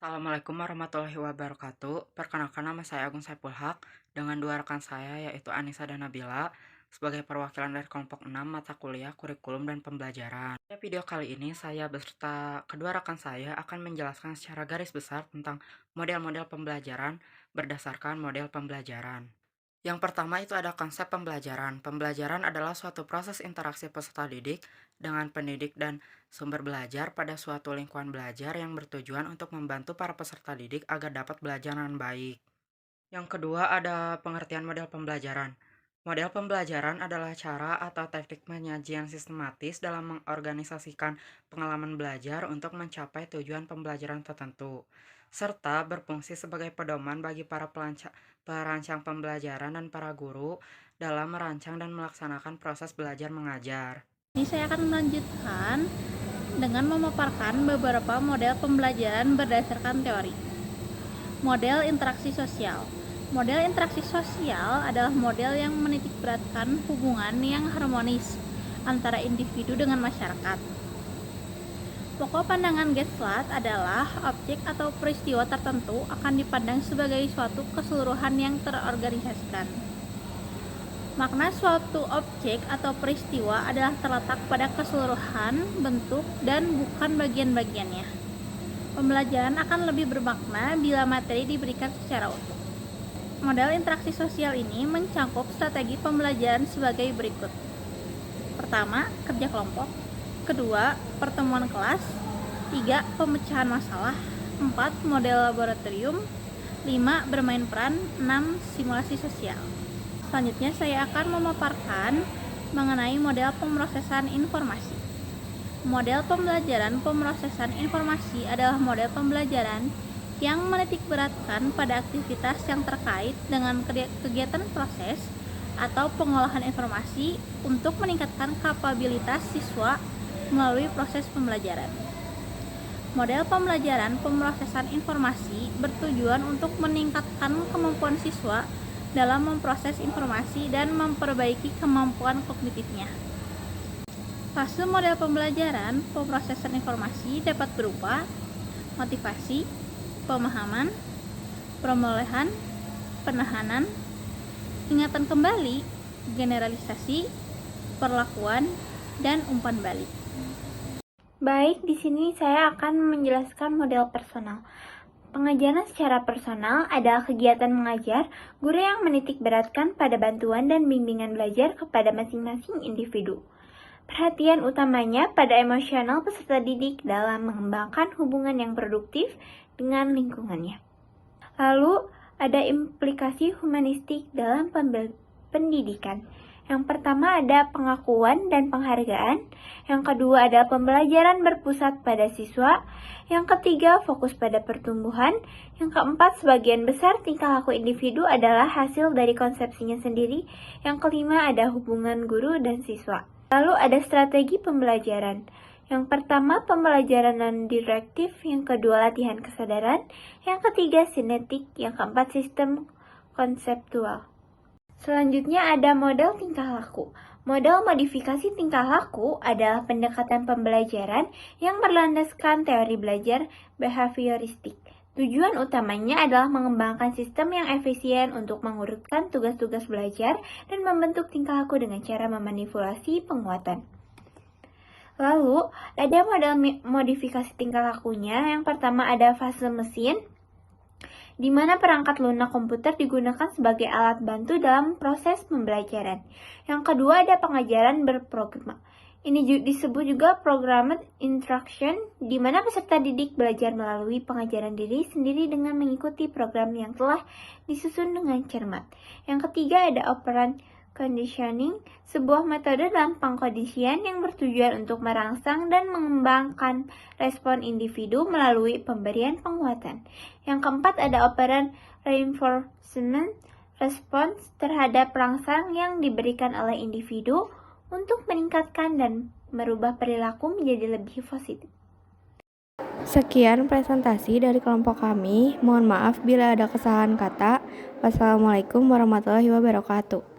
Assalamualaikum warahmatullahi wabarakatuh. Perkenalkan nama saya Agung Saiful Haq dengan dua rekan saya yaitu Anissa dan Nabila sebagai perwakilan dari kelompok 6 mata kuliah kurikulum dan pembelajaran. Pada video kali ini saya beserta kedua rekan saya akan menjelaskan secara garis besar tentang model-model pembelajaran berdasarkan model pembelajaran. Yang pertama itu ada konsep pembelajaran. Pembelajaran adalah suatu proses interaksi peserta didik dengan pendidik dan sumber belajar pada suatu lingkungan belajar yang bertujuan untuk membantu para peserta didik agar dapat belajar dengan baik. Yang kedua ada pengertian model pembelajaran. Model pembelajaran adalah cara atau teknik penyajian sistematis dalam mengorganisasikan pengalaman belajar untuk mencapai tujuan pembelajaran tertentu, serta berfungsi sebagai pedoman bagi para perancang pembelajaran dan para guru dalam merancang dan melaksanakan proses belajar mengajar. Ini saya akan melanjutkan dengan memaparkan beberapa model pembelajaran berdasarkan teori. Model interaksi sosial. Model interaksi sosial adalah model yang menitikberatkan hubungan yang harmonis antara individu dengan masyarakat. Pokok pandangan Gaslat adalah objek atau peristiwa tertentu akan dipandang sebagai suatu keseluruhan yang terorganisasikan. Makna suatu objek atau peristiwa adalah terletak pada keseluruhan bentuk dan bukan bagian-bagiannya. Pembelajaran akan lebih bermakna bila materi diberikan secara utuh. Model interaksi sosial ini mencakup strategi pembelajaran sebagai berikut. Pertama, kerja kelompok. Kedua, pertemuan kelas. 3, pemecahan masalah. 4, model laboratorium. 5, bermain peran. 6, simulasi sosial. Selanjutnya saya akan memaparkan mengenai model pemrosesan informasi. Model pembelajaran pemrosesan informasi adalah model pembelajaran yang menitikberatkan pada aktivitas yang terkait dengan kegiatan proses atau pengolahan informasi untuk meningkatkan kapabilitas siswa melalui proses pembelajaran. Model pembelajaran pemrosesan informasi bertujuan untuk meningkatkan kemampuan siswa dalam memproses informasi dan memperbaiki kemampuan kognitifnya. Fase model pembelajaran pemrosesan informasi dapat berupa motivasi, pemahaman, pemulihan, penahanan, ingatan kembali, generalisasi, perlakuan, dan umpan balik. Baik, di sini saya akan menjelaskan model personal. Pengajaran secara personal adalah kegiatan mengajar guru yang menitik beratkan pada bantuan dan bimbingan belajar kepada masing-masing individu. Perhatian utamanya pada emosional peserta didik dalam mengembangkan hubungan yang produktif dengan lingkungannya. Lalu, ada implikasi humanistik dalam pendidikan. Yang pertama ada pengakuan dan penghargaan. Yang kedua adalah pembelajaran berpusat pada siswa. Yang ketiga fokus pada pertumbuhan. Yang keempat sebagian besar tingkah laku individu adalah hasil dari konsepsinya sendiri. Yang kelima ada hubungan guru dan siswa. Lalu ada strategi pembelajaran. Yang pertama pembelajaran non-direktif. Yang kedua latihan kesadaran. Yang ketiga sinetik. Yang keempat sistem konseptual. Selanjutnya ada model tingkah laku. Model modifikasi tingkah laku adalah pendekatan pembelajaran yang berlandaskan teori belajar behavioristik. Tujuan utamanya adalah mengembangkan sistem yang efisien untuk mengurutkan tugas-tugas belajar dan membentuk tingkah laku dengan cara memanipulasi penguatan. Lalu, ada model modifikasi tingkah lakunya. Yang pertama ada fase mesin, di mana perangkat lunak komputer digunakan sebagai alat bantu dalam proses pembelajaran. Yang kedua ada pengajaran berprogram. Ini disebut juga programmed instruction, di mana peserta didik belajar melalui pengajaran diri sendiri dengan mengikuti program yang telah disusun dengan cermat. Yang ketiga ada operant conditioning, sebuah metode dalam pengkondisian yang bertujuan untuk merangsang dan mengembangkan respon individu melalui pemberian penguatan. Yang keempat ada operant reinforcement, respons terhadap rangsang yang diberikan oleh individu untuk meningkatkan dan merubah perilaku menjadi lebih positif. Sekian presentasi dari kelompok kami. Mohon maaf bila ada kesalahan kata. Wassalamualaikum warahmatullahi wabarakatuh.